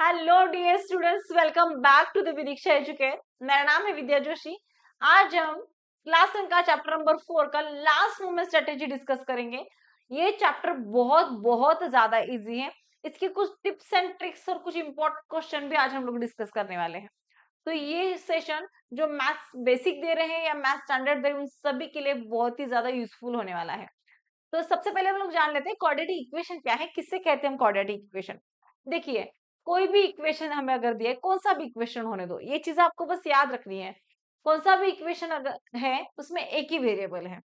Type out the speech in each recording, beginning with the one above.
Hello dear students, welcome back to the Vidiksha educate. मेरा नाम है विद्या जोशी। आज हम क्लास 10 का चैप्टर नंबर 4 का लास्ट मूवमेंट स्ट्रेटेजी डिस्कस करेंगे। ये चैप्टर बहुत बहुत ज्यादा इजी है। इसके कुछ टिप्स एंड ट्रिक्स और कुछ इंपॉर्टेंट क्वेश्चन भी आज हम लोग डिस्कस करने वाले हैं। तो ये सेशन जो मैथ्स बेसिक दे रहे हैं या मैथ्स स्टैंडर्ड दे रहे हैं, उन सभी के लिए बहुत ही ज्यादा यूजफुल होने वाला है। तो सबसे पहले हम लोग जान लेते हैं क्वाड्रेटिक इक्वेशन क्या है, किससे कहते हैं हम क्वाड्रेटिक इक्वेशन। देखिए, कोई भी इक्वेशन हमें अगर दिया है, कौन सा भी इक्वेशन होने दो, ये चीज आपको बस याद रखनी है। कौन सा भी इक्वेशन अगर है उसमें एक ही वेरिएबल है,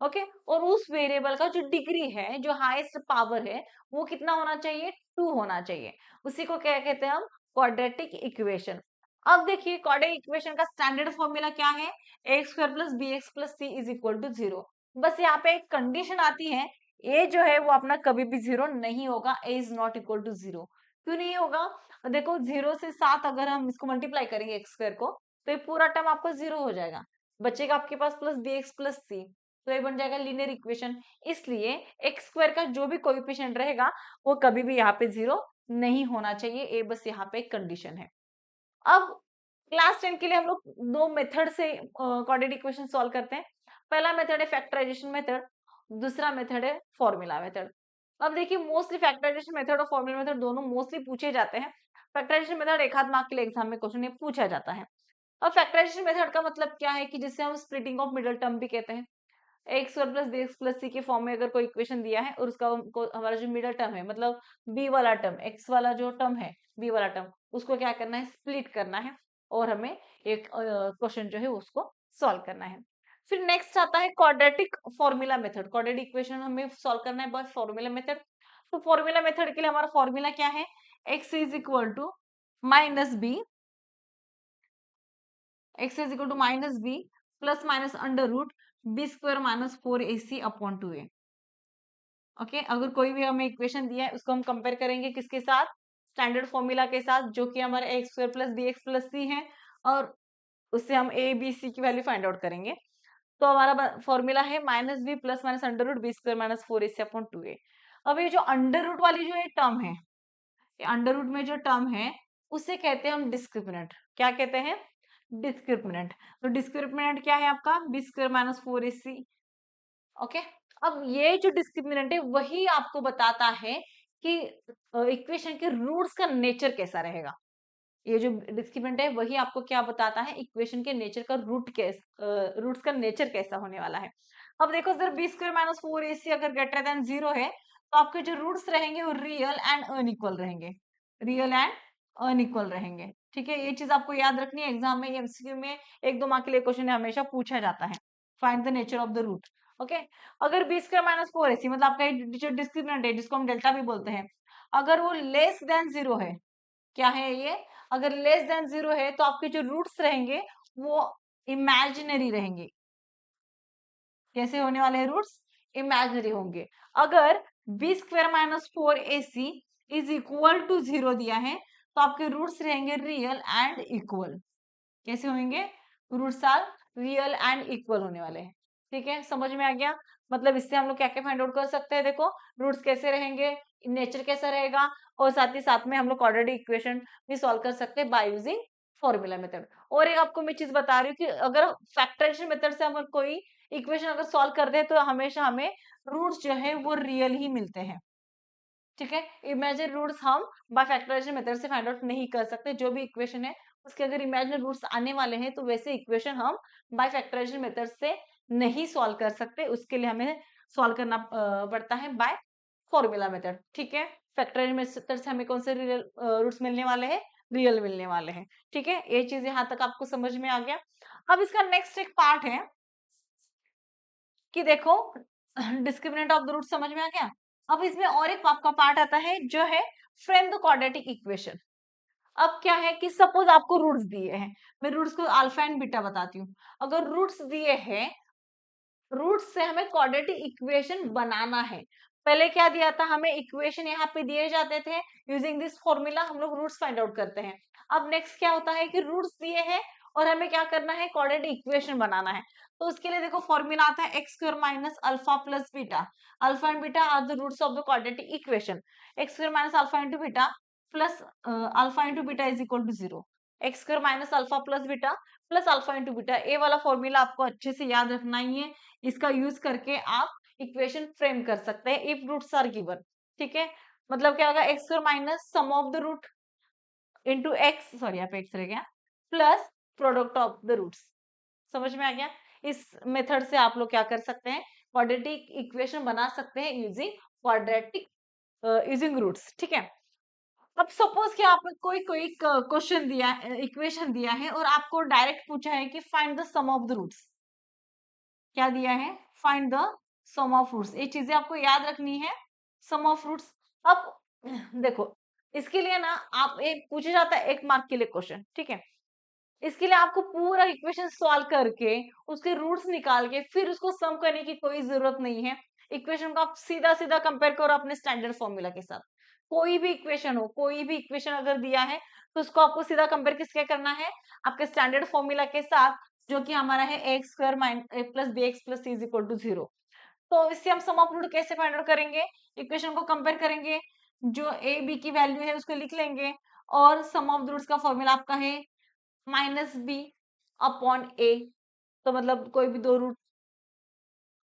ओके, और उस वेरिएबल का जो डिग्री है, जो हाईएस्ट पावर है, वो कितना होना चाहिए, 2 होना चाहिए। उसी को क्या कहते हैं हम, क्वाड्रेटिक इक्वेशन। अब देखिए, क्वाड्रेटिक इक्वेशन का स्टैंडर्ड फॉर्मूला क्या है, x square plus B x plus c is equal to 0। बस यहाँ पे एक कंडीशन आती है, ए जो है वो अपना कभी भी 0 नहीं होगा, ए इज नॉट इक्वल टू 0। क्यों नहीं होगा, देखो 0 से 7 अगर हम इसको मल्टीप्लाई करेंगे एक्स स्क्वायर को, तो ये पूरा टर्म आपको 0 हो जाएगा, बचेगा आपके पास प्लस बी एक्स प्लस सी, तो ये बन जाएगा लीनियर इक्वेशन। इसलिए एक्स स्क्वायर का जो भी कोएफिशिएंट रहेगा वो कभी भी यहाँ पे 0 नहीं होना चाहिए, ये बस यहाँ पे एक कंडीशन है। अब क्लास 10 के लिए हम लोग दो मेथड से क्वाड्रेटिक इक्वेशन सॉल्व करते हैं। पहला मेथड है फैक्टराइजेशन मेथड, दूसरा मेथड है फॉर्मूला मेथड। अब देखिए, मोस्टली फैक्टराइजेशन मेथड और फॉर्मूला मेथड दोनों मोस्टली पूछे जाते हैं। फैक्टराइजेशन मेथड एक आध मार्क के लिए एग्जाम में क्वेश्चन पूछा जाता है। अब फैक्टराइजेशन मेथड का मतलब क्या है कि जिसे हम स्प्लिटिंग ऑफ मिडल टर्म भी कहते हैं। X square plus B x plus सी के फॉर्म में अगर कोई इक्वेशन दिया है और उसका हमारा जो मिडल टर्म है, मतलब बी वाला टर्म, एक्स वाला जो टर्म है, बी वाला टर्म, उसको क्या करना है, स्प्लिट करना है, और हमें एक क्वेश्चन जो है उसको सॉल्व करना है। फिर नेक्स्ट आता है quadratic formula method. Quadratic equation हमें सॉल्व करना है बाय फॉर्मूला मेथड। तो फॉर्मूला मेथड के लिए हमारा फॉर्मूला क्या है, x is equal to minus b, x is equal to minus b plus minus under root b square minus 4ac upon 2a। Okay, अगर कोई भी हमें इक्वेशन दिया है उसको हम कंपेयर करेंगे किसके साथ, स्टैंडर्ड फॉर्मूला के साथ, जो कि हमारा X square plus B x plus C है, और उससे हम ए बी सी की वैल्यू फाइंड आउट करेंगे। तो हमारा फॉर्मूला है minus b plus minus under root b square minus 4ac upon 2a। अब ये जो अंडर रूट वाली जो ये टर्म है, ये अंडर रूट में जो टर्म है उसे कहते हैं हम डिस्क्रिमिनेंट। क्या कहते हैं, डिस्क्रिमिनेंट। तो डिस्क्रिमिनेंट क्या है आपका, B square minus 4ac। Okay, अब ये जो डिस्क्रिमिनेंट है वही आपको बताता है कि इक्वेशन के रूट्स का नेचर कैसा रहेगा। ये जो डिस्क्रिमिनेंट है वही आपको क्या बताता है, इक्वेशन के नेचर का रूट्स का नेचर कैसा होने वाला है। अब देखो sir, B square minus 4ac अगर ग्रेटर देन 0 है तो आपके जो रूट्स रहेंगे वो रियल एंड अनइक्वल रहेंगे, रियल एंड अनइक्वल रहेंगे। ठीक है, ये चीज आपको याद रखनी है, एग्जाम में एमसीक्यू में एक दो मार्क के लिए क्वेश्चन हमेशा पूछा जाता है, find the nature of the root. Okay, अगर बी स्क्वायर माइनस 4ac मतलब आपका जो डिस्क्रिमिनेंट है जिसको हम डेल्टा भी बोलते हैं, अगर वो लेस देन 0 है, क्या है ये, अगर लेस देन 0 है तो आपके जो रूट्स रहेंगे वो इमेजिनरी रहेंगे। कैसे होने वाले हैं रूट्स, इमेजिनरी होंगे। अगर b square minus 4ac is equal to 0 दिया है तो आपके रूट्स रहेंगे रियल एंड इक्वल। कैसे होंगे, roots are real and equal होने वाले हैं। ठीक है, समझ में आ गया। मतलब इससे हम लोग क्या क्या फाइंड आउट कर सकते हैं, देखो रूट्स कैसे रहेंगे, नेचर कैसा रहेगा, और साथ ही साथ में हम लोग क्वाड्रेटिक इक्वेशन भी सॉल्व कर सकते हैं बाय यूजिंग फॉर्मूला मेथड। और एक आपको मैं चीज बता रही हूँ कि अगर फैक्टराइजेशन मेथड से हम कोई इक्वेशन अगर सॉल्व करते हैं तो हमेशा हमें रूट्स जो है वो रियल ही मिलते हैं। ठीक है, इमेजिनरी रूट्स हम बाय फैक्टराइजेशन मेथड से फाइंड आउट नहीं कर सकते। जो भी इक्वेशन है उसके अगर इमेजिनरी रूट्स आने वाले हैं तो वैसे इक्वेशन हम बाय फैक्टराइजेशन मेथड से नहीं सॉल्व कर सकते, उसके लिए हमें सॉल्व करना पड़ता है बाय फॉर्मूला मेथड। ठीक है, फैक्टराइजेशन मेथड से हमें कौन से रियल रूट्स मिलने वाले हैं, रियल मिलने वाले हैं। ठीक है, ये चीज यहाँ तक आपको समझ में आ गया। अब इसका नेक्स्ट एक पार्ट है कि देखो, डिस्क्रिमिनेंट ऑफ द रूट समझ में आ गया। अब इसमें और एक आपका पार्ट आता है जो है फ्रेम द क्वाड्रेटिक इक्वेशन। अब क्या है कि सपोज आपको रूट्स दिए हैं, मैं रूट्स को अल्फा एंड बीटा बताती हूँ। अगर रूट्स दिए हैं, रूट्स से हमें क्वाड्रेटिक इक्वेशन बनाना है। पहले क्या दिया था हमें, इक्वेशन यहाँ पे दिए जाते थे, यूजिंग दिस फॉर्मूला हम लोग रूट्स फाइंड आउट करते हैं। अब नेक्स्ट क्या होता है कि रूट्स दिए हैं और हमें क्या करना है, क्वाड्रेटिक इक्वेशन बनाना है। तो उसके लिए देखो फॉर्मूला आता है x square minus alpha plus beta. Alpha and beta are the roots of the quadratic equation. X square minus alpha into beta plus alpha into beta is equal to 0, X square minus alpha plus beta plus alpha into beta. A वाला formula आपको अच्छे से याद रखना ही है, इसका use करके आप इक्वेशन फ्रेम कर सकते हैं इफ रूट्स आर गिवन। ठीक है, मतलब क्या होगा, x square minus sum of the root into x, sorry यहाँ पे एक्स रह गया, plus product of the roots. समझ में आ गया? इस मेथड से आप लोग क्या कर सकते हैं, क्वाड्रेटिक इक्वेशन बना सकते हैं यूजिंग क्वाड्रेटिक यूजिंग रूट्स। ठीक है, अब सपोज कि आपने कोई कोई क्वेश्चन दिया, इक्वेशन दिया है और आपको डायरेक्ट पूछा है कि find the sum of the roots. क्या दिया है, find the sum of roots. ये चीजें आपको याद रखनी है, सम ऑफ रूट्स। अब देखो, इसके लिए ना आप एक पूछा जाता है 1 मार्क के लिए क्वेश्चन, ठीक है, इसके लिए आपको पूरा इक्वेशन सॉल्व करके उसके रूट्स निकाल के फिर उसको सम करने की कोई जरूरत नहीं है। इक्वेशन को आप सीधा सीधा कंपेयर करो अपने स्टैंडर्ड फॉर्मूला के साथ। कोई भी इक्वेशन हो, कोई भी इक्वेशन अगर दिया है तो उसको आपको सीधा कंपेयर किसके करना है, आपके स्टैंडर्ड फॉर्मूला के साथ, जो कि हमारा है x square plus B x plus c is equal to 0। तो इससे हम सम ऑफ रूट कैसे फाइंड आउट करेंगे, इक्वेशन को कंपेयर करेंगे, जो ए बी की वैल्यू है उसको लिख लेंगे, और सम ऑफ द रूट्स का फॉर्मूला आपका है माइनस बी अपॉन ए। तो मतलब कोई भी दो रूट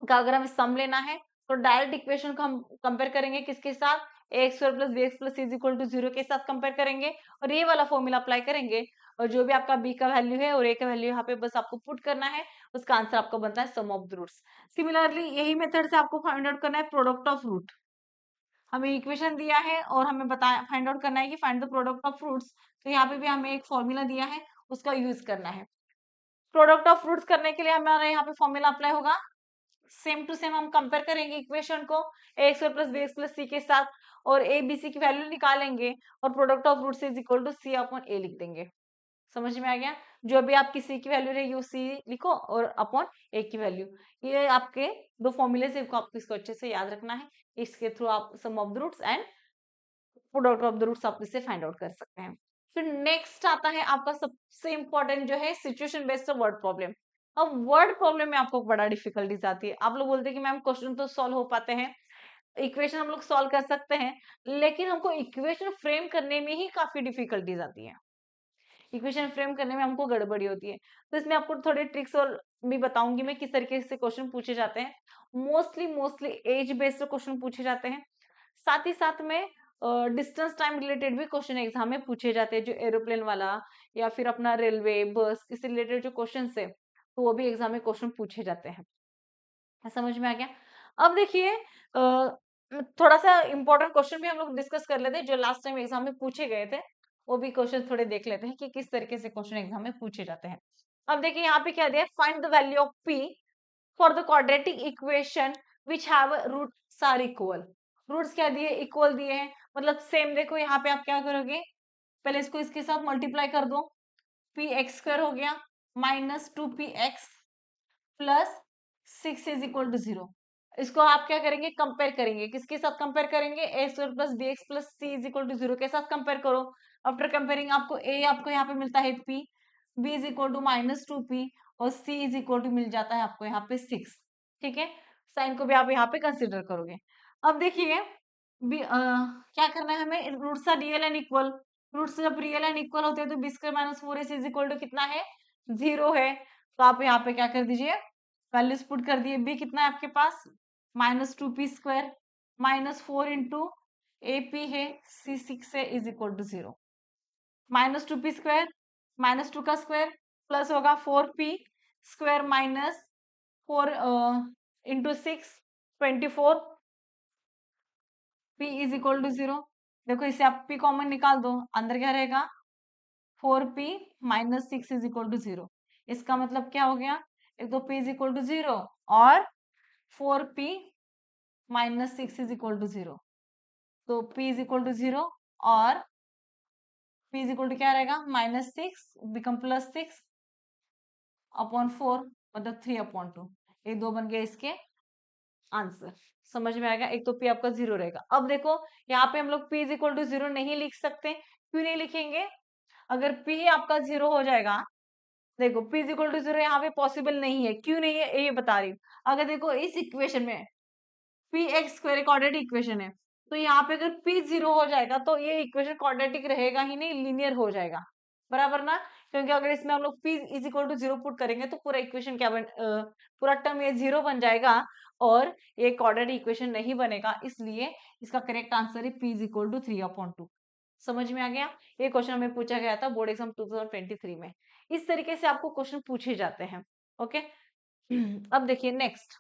का अगर हमें सम लेना है तो डायरेक्ट इक्वेशन को हम कंपेयर करेंगे किसके साथ, a x square plus B x plus is equal to 0 के साथ कंपेयर करेंगे, और ये वाला फॉर्मूला अप्लाई करेंगे, और जो भी आपका बी का वैल्यू है और ए का वैल्यू यहाँ पे बस आपको पुट करना है, उसका आंसर आपको बनता है सम ऑफ द रूट्स। सिमिलरली यही मेथड से आपको फाइंड आउट करना है प्रोडक्ट ऑफ रूट। हमें इक्वेशन दिया है और हमें बताया फाइंड आउट करना है कि find the product of fruits, तो यहाँ पे भी हमें एक फॉर्मूला दिया है, उसका यूज करना है। प्रोडक्ट ऑफ फ्रूट्स करने के लिए हमारा यहाँ पे फॉर्मूला अप्लाई होगा, सेम टू सेम हम कंपेयर करेंगे इक्वेशन को a x plus B x plus सी के साथ, और ए बी सी की वैल्यू निकालेंगे और product of roots is equal to c upon a लिख देंगे। समझ में आ गया? जो भी आपकी सी की वैल्यू रहेगी वो सी लिखो और अपॉन ए की वैल्यू। ये आपके दो फॉर्मूले से आपको इसको अच्छे से याद रखना है, इसके थ्रू आप sum of the roots and product of the roots आप इससे फाइंड आउट कर सकते हैं। फिर नेक्स्ट आता है आपका सबसे इंपॉर्टेंट जो है सिचुएशन बेस्ड वर्ड प्रॉब्लम। अब वर्ड प्रॉब्लम में आपको बड़ा डिफिकल्टीज आती है। आप लोग बोलते हैं कि मैम क्वेश्चन तो सॉल्व हो पाते हैं, इक्वेशन हम लोग सॉल्व कर सकते हैं, लेकिन हमको इक्वेशन फ्रेम करने में ही काफी डिफिकल्टीज आती है। इक्वेशन फ्रेम करने में हमको गड़बड़ी होती है, तो इसमें आपको थोड़े ट्रिक्स और भी बताऊंगी मैं किस तरीके से क्वेश्चन पूछे जाते हैं। मोस्टली एज बेस्ड क्वेश्चन पूछे जाते हैं, साथ ही साथ में डिस्टेंस टाइम रिलेटेड भी क्वेश्चन एग्जाम में पूछे जाते हैं, जो एरोप्लेन वाला या फिर अपना रेलवे बस इससे रिलेटेड जो क्वेश्चन है तो वो भी एग्जाम में क्वेश्चन पूछे जाते हैं। समझ में आ गया? अब देखिए थोड़ा सा इंपॉर्टेंट क्वेश्चन भी हम लोग डिस्कस कर लेते हैं जो लास्ट टाइम एग्जाम में पूछे गए थे, वो भी क्वेश्चन थोड़े देख लेते हैं कि किस तरीके से क्वेश्चन एग्जाम में पूछे जाते हैं। अब देखिए यहाँ पे क्या दिया है, find the value of p for the quadratic equation which have roots are equal. Roots क्या दिए, इक्वल दिए हैं, मतलब सेम। देखो यहाँ पे आप क्या करोगे, पहले इसको इसके साथ मल्टीप्लाई कर दो, पी एक्स स्क्वायर हो गया माइनस 2px प्लस 6 इज इक्वल टू 0। इसको आप क्या करेंगे, कंपेयर करेंगे, किसके साथ कंपेयर करेंगे, a square plus B x plus c is equal to 0 के साथ कंपेयर करो। आफ्टर कंपेयरिंग आपको ए आपको यहाँ पे मिलता है p, b is equal to minus 2p और सी इज इक्वल टू मिल जाता है आपको यहाँ पे 6। ठीक है, साइन को भी आप यहाँ पे कंसिडर करोगे। अब देखिए क्या करना है हमें, roots are real and equal. Roots जब रियल एंड इक्वल होते हैं तो b square minus 4ac is equal to कितना है, 0 है। तो आप यहाँ पे क्या कर दीजिए, वैल्यूज पुट कर दिए। बी कितना है आपके पास, minus 2p square minus 4 into a p है, सी 6 है is equal to 0। Minus 2p square minus 2 का स्क्वायर प्लस होगा 4p square minus 4 into 6 24, p is equal to 0। देखो इसे आप p कॉमन निकाल दो, अंदर क्या रहेगा 4p minus 6 is equal to 0। इसका मतलब क्या हो गया, एक तो p इज इक्वल टू 0 और 4p minus 6 is equal to 0। तो p इज इक्वल टू 0 और p इज इक्वल टू क्या रहेगा, माइनस 6 बिकम प्लस 6 अपॉन 4 मतलब 3 अपॉन 2। ये दो बन गए इसके आंसर। समझ में आएगा? एक तो p आपका 0 रहेगा। अब देखो यहाँ पे हम लोग p इज इक्वल टू 0 नहीं लिख सकते, क्यों नहीं लिखेंगे, अगर p आपका 0 हो जाएगा, देखो p इज इक्वल टू 0 यहाँ पे पॉसिबल नहीं है, क्यों नहीं है ये बता रही हूँ। अगर देखो इस इक्वेशन में p x square quadratic equation है, तो यहाँ पे अगर p 0 हो जाएगा तो ये इक्वेशन क्वाड्रेटिक रहेगा ही नहीं, लीनियर हो जाएगा, बराबर ना। क्योंकि अगर इसमें हम लोग p is equal to 0 put करेंगे तो पूरा इक्वेशन क्या पूरा टर्म ये 0 बन जाएगा और ये क्वाड्रेटिक इक्वेशन नहीं बनेगा, इसलिए इसका करेक्ट आंसर है p इज इक्वल टू 3/2। समझ में आ गया? ये क्वेश्चन हमें पूछा गया था बोर्ड एग्जाम 2023 में। इस तरीके से आपको क्वेश्चन पूछे जाते हैं। ओके, अब देखिए नेक्स्ट,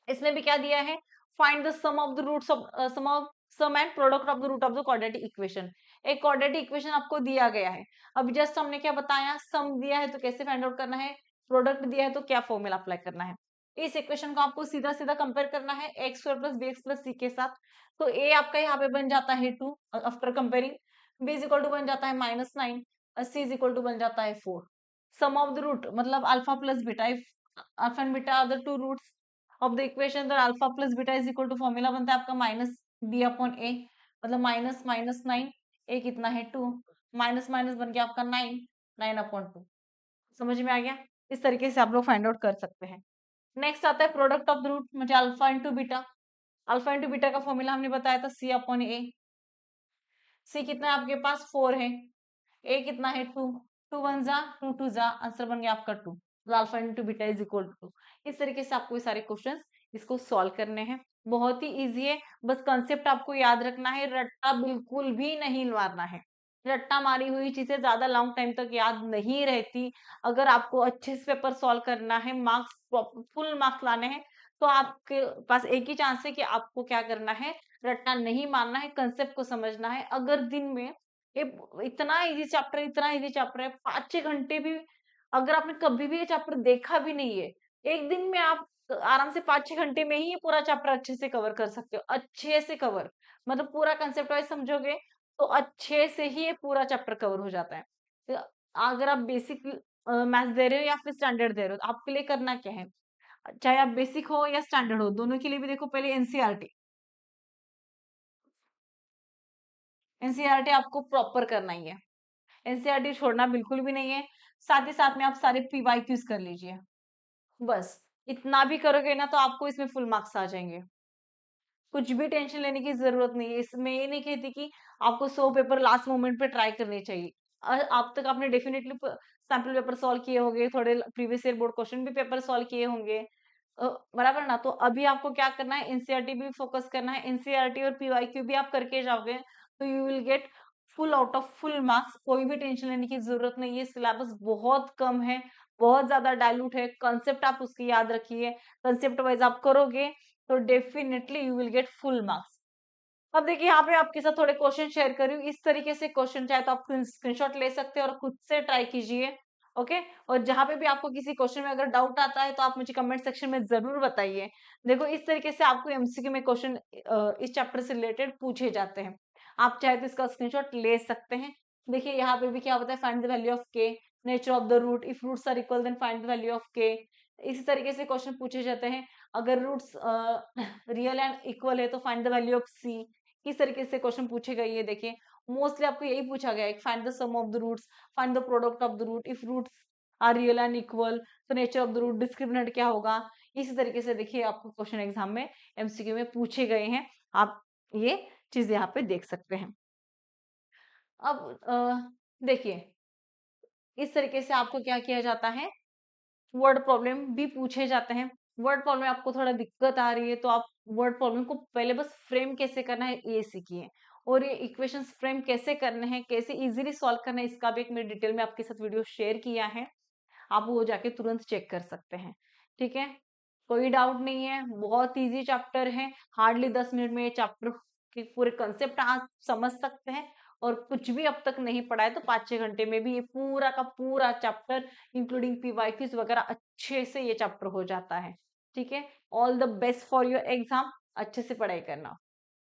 इसमें भी क्या दिया है, find the sum of the roots of sum and product of the root of the quadratic equation. एक क्वाड्रेटिक इक्वेशन आपको दिया गया है, अभी जस्ट हमने क्या बताया, सम दिया है तो कैसे फाइंड आउट करना है, प्रोडक्ट दिया है तो क्या फॉर्मूला अप्लाई करना है। इस इक्वेशन को आपको सीधा सीधा कंपेयर करना है x square plus B x plus सी के साथ। तो ए आपका यहाँ पे बन जाता है 2 after comparing, b is equal to बन जाता है -9, सी इज इक्वल टू बन जाता है 4। सम ऑफ द रूट मतलब alpha plus beta, if alpha and beta are the two roots of the equation, तो alpha plus beta is equal to formula बनता है आपका माइनस बी अपॉन ए, मतलब minus minus 9, ए कितना है 2, माइनस माइनस बन गया आपका 9, 9/2। समझ में आ गया? इस तरीके से आप लोग फाइंड आउट कर सकते हैं। नेक्स्ट आता है प्रोडक्ट ऑफ द रूट, म्हणजे alpha into beta. Alpha into beta का फॉर्मूला हमने बताया था सी अपॉन ए। सी कितना है आपके पास 4 है, ए कितना है 2, 2 1 जा 2 2 जा, आंसर बन गया आपका 2। Alpha into beta is equal to 2। इस तरीके से आपको ये सारे क्वेश्चंस इसको सॉल्व करने हैं, बहुत ही इजी है, बस कंसेप्ट आपको याद रखना है, रट्टा बिल्कुल भी नहीं मारना है। रट्टा मारी हुई चीजें ज्यादा लॉन्ग टाइम तक याद नहीं रहती। अगर आपको अच्छे से पेपर सॉल्व करना है, मार्क्स फुल मार्क्स लाने हैं, तो आपके पास एक ही चांस है कि आपको क्या करना है, रट्टा नहीं मारना है, कंसेप्ट को समझना है। अगर दिन में ये इतना इजी चैप्टर है, 5-6 घंटे भी अगर आपने कभी भी ये चैप्टर देखा भी नहीं है, एक दिन में आप आराम से 5-6 घंटे में ही ये पूरा चैप्टर अच्छे से कवर कर सकते हो, अच्छे से कवर, मतलब पूरा कंसेप्ट वाइज समझोगे तो अच्छे से ही ये पूरा चैप्टर कवर हो जाता है। तो अगर आप बेसिक मैथ्स दे रहे हो या फिर स्टैंडर्ड दे रहे हो, तो आपके लिए करना क्या है, चाहे आप बेसिक हो या स्टैंडर्ड हो, दोनों के लिए भी देखो पहले एनसीईआरटी, एनसीईआरटी आपको प्रॉपर करना ही है, एनसीईआरटी छोड़ना बिल्कुल भी नहीं है। साथ ही साथ में आप सारे पीवाईक्यूज कर लीजिए, बस इतना भी करोगे ना तो आपको इसमें फुल मार्क्स आ जाएंगे। कुछ भी टेंशन लेने की जरूरत नहीं है, इसमें ये नहीं कहती कि आपको 100 पेपर लास्ट मोमेंट पे ट्राई करने चाहिए। अब तक आपने डेफिनेटली सैंपल पेपर सॉल्व किए होंगे, थोड़े प्रीवियस ईयर बोर्ड क्वेश्चन भी पेपर सॉल्व किए होंगे, बराबर ना। तो अभी आपको क्या करना है, एनसीईआरटी भी फोकस करना है, एनसीईआरटी और पीवाईक्यू भी आप करके जाओगे तो you will get full out of full marks. कोई भी टेंशन लेने की जरूरत नहीं है, सिलेबस बहुत कम है, बहुत ज्यादा डायलूट है, कंसेप्ट आप उसकी याद रखिए, कंसेप्ट वाइज आप करोगे तो definitely you will get full marks. अब देखिए यहाँ पे आपके साथ थोड़े क्वेश्चन शेयर कर रही हूँ, इस तरीके से क्वेश्चन चाहे तो आप स्क्रीनशॉट ले सकते हैं और खुद से ट्राई कीजिए। ओके, और जहां पे भी आपको किसी क्वेश्चन में अगर डाउट आता है तो आप मुझे कमेंट सेक्शन में जरूर बताइए। देखो इस तरीके से आपको एमसीक्यू में क्वेश्चन इस चैप्टर से रिलेटेड पूछे जाते हैं, आप चाहे तो इसका स्क्रीनशॉट ले सकते हैं। देखिए यहाँ पे भी क्या होता है, find the value of k, nature of the root, if roots are equal then find the value of k. इसी तरीके से क्वेश्चन पूछे जाते हैं, अगर रूट्स रियल एंड इक्वल है तो फाइंड द वैल्यू ऑफ सी। किस तरीके से क्वेश्चन पूछे गए ये देखिए, मोस्टली आपको यही पूछा गया है, find the sum of the roots, find the product of the root, if roots are real and equal तो nature of the root, discriminant क्या होगा। इसी तरीके से देखिए आपको क्वेश्चन एग्जाम में एमसीक्यू में पूछे गए हैं, आप ये चीज यहाँ पे देख सकते हैं। अब देखिए इस तरीके से आपको क्या किया जाता है, वर्ड प्रॉब्लम भी पूछे जाते हैं। वर्ड प्रॉब्लम आपको थोड़ा दिक्कत आ रही है तो आप वर्ड प्रॉब्लम को पहले बस फ्रेम कैसे करना है ये सीखिए, और ये इक्वेशंस फ्रेम कैसे करने हैं, कैसे इजीली सॉल्व करना है, इसका भी एक मैंने डिटेल में आपके साथ वीडियो शेयर किया है, आप वो जाके तुरंत चेक कर सकते हैं। ठीक है, कोई डाउट नहीं है, बहुत इजी चैप्टर है, हार्डली 10 मिनट में ये चैप्टर के पूरे कंसेप्ट आप समझ सकते हैं, और कुछ भी अब तक नहीं पढ़ा है तो 5-6 घंटे में भी ये पूरा का पूरा चैप्टर इंक्लूडिंग पीवाईक्यूज वगैरह अच्छे से ये चैप्टर हो जाता है। ठीक है, all the best for your exam, अच्छे से पढ़ाई करना।